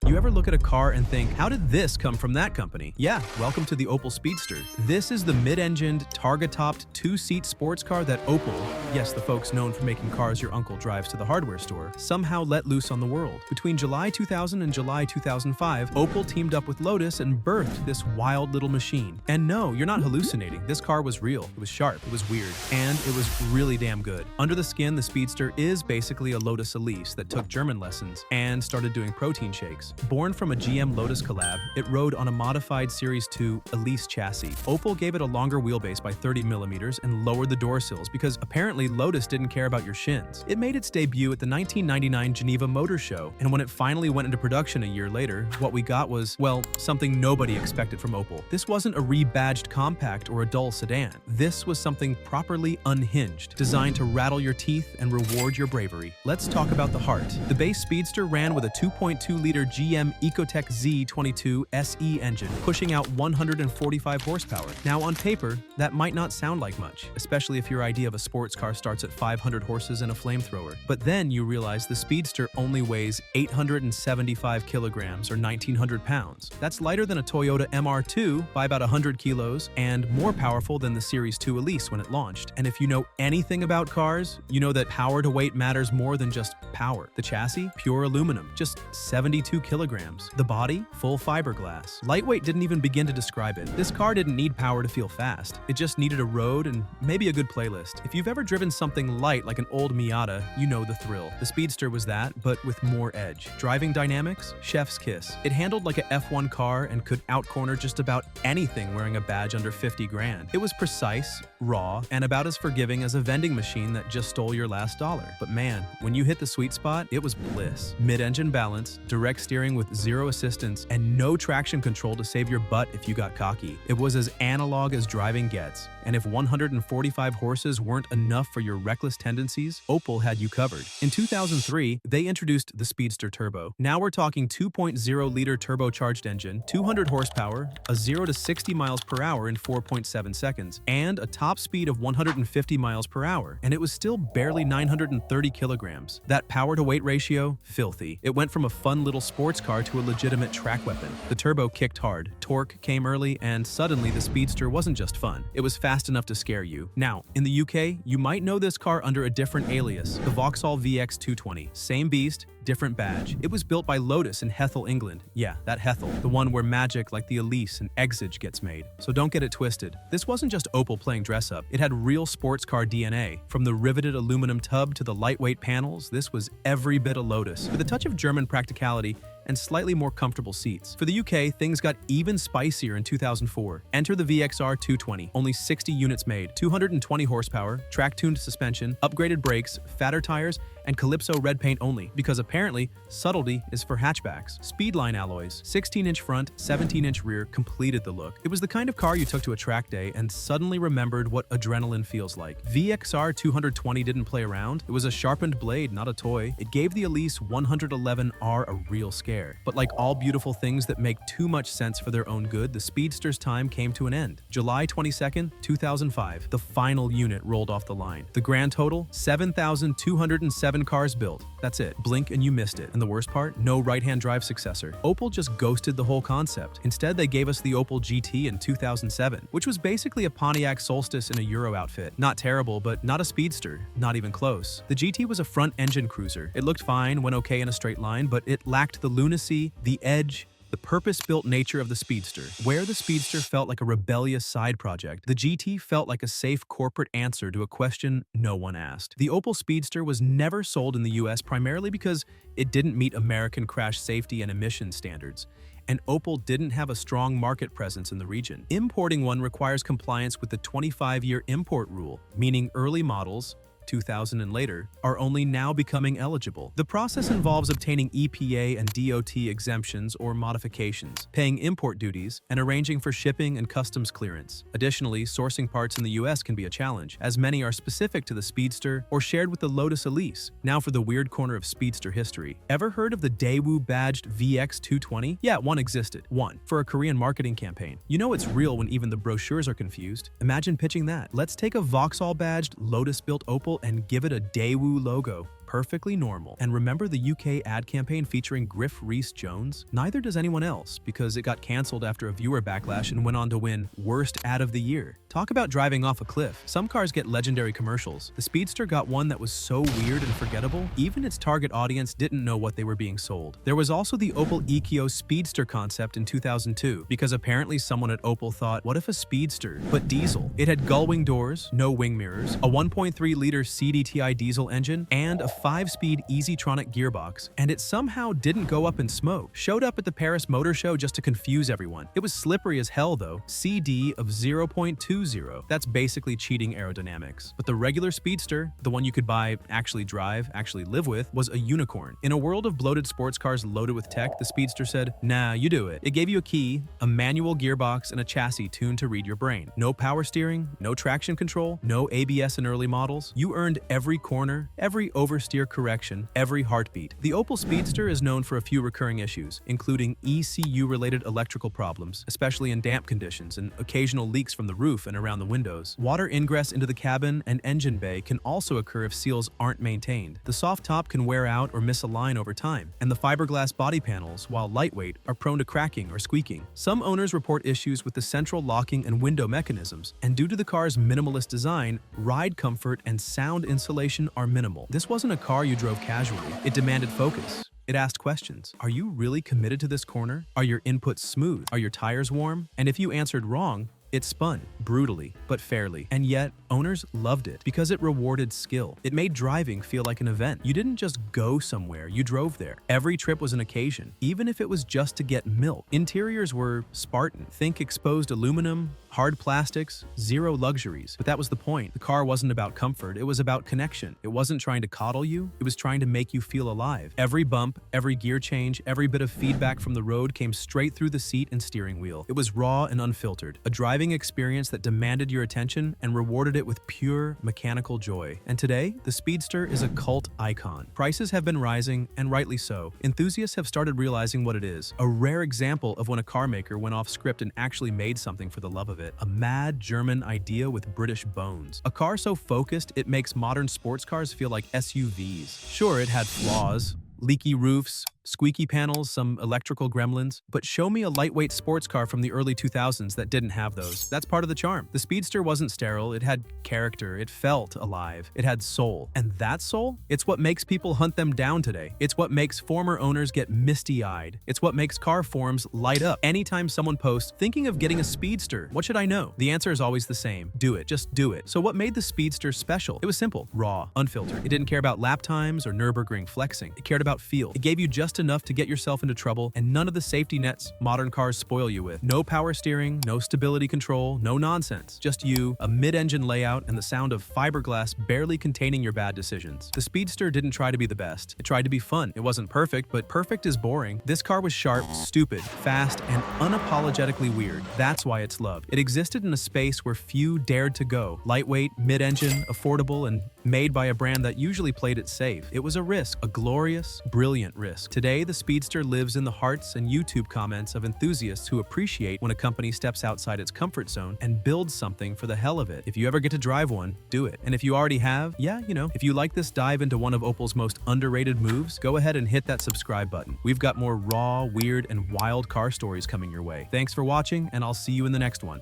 You ever look at a car and think, how did this come from that company? Yeah, welcome to the Opel Speedster. This is the mid-engined, targa-topped, two-seat sports car that Opel, yes, the folks known for making cars your uncle drives to the hardware store, somehow let loose on the world. Between July 2000 and July 2005, Opel teamed up with Lotus and birthed this wild little machine. And no, you're not hallucinating. This car was real, it was sharp, it was weird, and it was really damn good. Under the skin, the Speedster is basically a Lotus Elise that took German lessons and started doing protein shakes. Born from a GM Lotus collab, it rode on a modified Series 2 Elise chassis. Opel gave it a longer wheelbase by 30mm and lowered the door sills because apparently Lotus didn't care about your shins. It made its debut at the 1999 Geneva Motor Show, and when it finally went into production a year later, what we got was, well, something nobody expected from Opel. This wasn't a rebadged compact or a dull sedan. This was something properly unhinged, designed to rattle your teeth and reward your bravery. Let's talk about the heart. The base Speedster ran with a 2.2-liter GM Ecotec Z22 SE engine, pushing out 145 horsepower. Now, on paper, that might not sound like much, especially if your idea of a sports car starts at 500 horses and a flamethrower. But then you realize the Speedster only weighs 875 kilograms or 1,900 pounds. That's lighter than a Toyota MR2 by about 100 kilos and more powerful than the Series 2 Elise when it launched. And if you know anything about cars, you know that power to weight matters more than just power. The chassis, pure aluminum, just 72 kilograms. The body, full fiberglass. Lightweight didn't even begin to describe it. This car didn't need power to feel fast. It just needed a road and maybe a good playlist. If you've ever driven something light like an old Miata, you know the thrill. The Speedster was that, but with more edge. Driving dynamics, chef's kiss. It handled like a F1 car and could outcorner just about anything wearing a badge under 50 grand. It was precise, raw, and about as forgiving as a vending machine that just stole your last dollar. But man, when you hit the sweet spot, it was bliss. Mid-engine balance, direct steering with zero assistance, and no traction control to save your butt if you got cocky. It was as analog as driving gets. And if 145 horses weren't enough for your reckless tendencies, Opel had you covered. In 2003, they introduced the Speedster Turbo. Now we're talking 2.0-liter turbocharged engine, 200 horsepower, a 0 to 60 miles per hour in 4.7 seconds, and a top speed of 150 miles per hour. And it was still barely 930 kilograms. That power-to-weight ratio? Filthy. It went from a fun little sports car to a legitimate track weapon. The turbo kicked hard, torque came early, and suddenly the Speedster wasn't just fun. It was fast enough to scare you. Now, in the UK, you might know this car under a different alias, the Vauxhall VX220. Same beast, different badge. It was built by Lotus in Hethel, England. Yeah, that Hethel, the one where magic like the Elise and Exige gets made. So don't get it twisted. This wasn't just Opel playing dress-up. It had real sports car DNA. From the riveted aluminum tub to the lightweight panels, this was every bit a Lotus, with a touch of German practicality and slightly more comfortable seats. For the UK, things got even spicier in 2004. Enter the VXR 220, only 60 units made, 220 horsepower, track-tuned suspension, upgraded brakes, fatter tires, and Calypso red paint only, because apparently, subtlety is for hatchbacks. Speedline alloys, 16-inch front, 17-inch rear completed the look. It was the kind of car you took to a track day and suddenly remembered what adrenaline feels like. VXR 220 didn't play around. It was a sharpened blade, not a toy. It gave the Elise 111R a real scare. But like all beautiful things that make too much sense for their own good, the Speedster's time came to an end. July 22nd, 2005, the final unit rolled off the line. The grand total, 7,207 cars built. That's it. Blink and you missed it. And the worst part? No right-hand drive successor. Opel just ghosted the whole concept. Instead, they gave us the Opel GT in 2007, which was basically a Pontiac Solstice in a Euro outfit. Not terrible, but not a Speedster. Not even close. The GT was a front-engine cruiser. It looked fine, went okay in a straight line, but it lacked the lunacy, the edge, the purpose-built nature of the Speedster. Where the Speedster felt like a rebellious side project, the GT felt like a safe corporate answer to a question no one asked. The Opel Speedster was never sold in the US primarily because it didn't meet American crash safety and emission standards, and Opel didn't have a strong market presence in the region. Importing one requires compliance with the 25-year import rule, meaning early models, 2000 and later, are only now becoming eligible. The process involves obtaining EPA and DOT exemptions or modifications, paying import duties, and arranging for shipping and customs clearance. Additionally, sourcing parts in the US can be a challenge, as many are specific to the Speedster or shared with the Lotus Elise. Now for the weird corner of Speedster history. Ever heard of the Daewoo badged VX220? Yeah, one existed. One, for a Korean marketing campaign. You know it's real when even the brochures are confused. Imagine pitching that. Let's take a Vauxhall badged, Lotus-built Opel and give it a Daewoo logo. perfectly normal. And remember the UK ad campaign featuring Griff Rhys-Jones? Neither does anyone else, because it got cancelled after a viewer backlash and went on to win Worst Ad of the Year. Talk about driving off a cliff. Some cars get legendary commercials. The Speedster got one that was so weird and forgettable, even its target audience didn't know what they were being sold. There was also the Opel Speedster concept in 2002, because apparently someone at Opel thought, what if a Speedster, but diesel? It had gull-wing doors, no wing mirrors, a 1.3-liter CDTI diesel engine, and a 5-speed Easytronic gearbox, and it somehow didn't go up in smoke. Showed up at the Paris Motor Show just to confuse everyone. It was slippery as hell though, CD of 0.20. That's basically cheating aerodynamics. But the regular Speedster, the one you could buy, actually drive, actually live with, was a unicorn. In a world of bloated sports cars loaded with tech, the Speedster said, nah, you do it. It gave you a key, a manual gearbox, and a chassis tuned to read your brain. No power steering, no traction control, no ABS in early models. You earned every corner, every oversteer correction, every heartbeat. The Opel Speedster is known for a few recurring issues, including ECU-related electrical problems, especially in damp conditions, and occasional leaks from the roof and around the windows. Water ingress into the cabin and engine bay can also occur if seals aren't maintained. The soft top can wear out or misalign over time, and the fiberglass body panels, while lightweight, are prone to cracking or squeaking. Some owners report issues with the central locking and window mechanisms, and due to the car's minimalist design, ride comfort and sound insulation are minimal. This wasn't a car you drove casually. It demanded focus. It asked questions. Are you really committed to this corner? Are your inputs smooth? Are your tires warm? And if you answered wrong, it spun, brutally, but fairly. And yet, owners loved it because it rewarded skill. It made driving feel like an event. You didn't just go somewhere, you drove there. Every trip was an occasion, even if it was just to get milk. Interiors were Spartan. Think exposed aluminum, hard plastics, zero luxuries. But that was the point. The car wasn't about comfort, it was about connection. It wasn't trying to coddle you, it was trying to make you feel alive. Every bump, every gear change, every bit of feedback from the road came straight through the seat and steering wheel. It was raw and unfiltered. A driving experience that demanded your attention and rewarded it with pure mechanical joy. And today, the Speedster is a cult icon. Prices have been rising, and rightly so. Enthusiasts have started realizing what it is. A rare example of when a car maker went off script and actually made something for the love of it. A mad German idea with British bones. A car so focused, it makes modern sports cars feel like SUVs. Sure, it had flaws. Leaky roofs, squeaky panels, some electrical gremlins, but show me a lightweight sports car from the early 2000s that didn't have those. That's part of the charm. The Speedster wasn't sterile, it had character, it felt alive, it had soul. And that soul? It's what makes people hunt them down today. It's what makes former owners get misty-eyed. It's what makes car forums light up. Anytime someone posts, thinking of getting a Speedster, what should I know? The answer is always the same. Do it. Just do it. So what made the Speedster special? It was simple, raw, unfiltered. It didn't care about lap times or Nürburgring flexing. It cared about feel. It gave you just enough to get yourself into trouble and none of the safety nets modern cars spoil you with. No power steering, no stability control, no nonsense. Just you, a mid-engine layout, and the sound of fiberglass barely containing your bad decisions. The Speedster didn't try to be the best. It tried to be fun. It wasn't perfect, but perfect is boring. This car was sharp, stupid, fast, and unapologetically weird. That's why it's loved. It existed in a space where few dared to go. Lightweight, mid-engine, affordable, and made by a brand that usually played it safe. It was a risk, a glorious, brilliant risk. Today, the Speedster lives in the hearts and YouTube comments of enthusiasts who appreciate when a company steps outside its comfort zone and builds something for the hell of it. If you ever get to drive one, do it. And if you already have, if you like this dive into one of Opel's most underrated moves, go ahead and hit that subscribe button. We've got more raw, weird, and wild car stories coming your way. Thanks for watching, and I'll see you in the next one.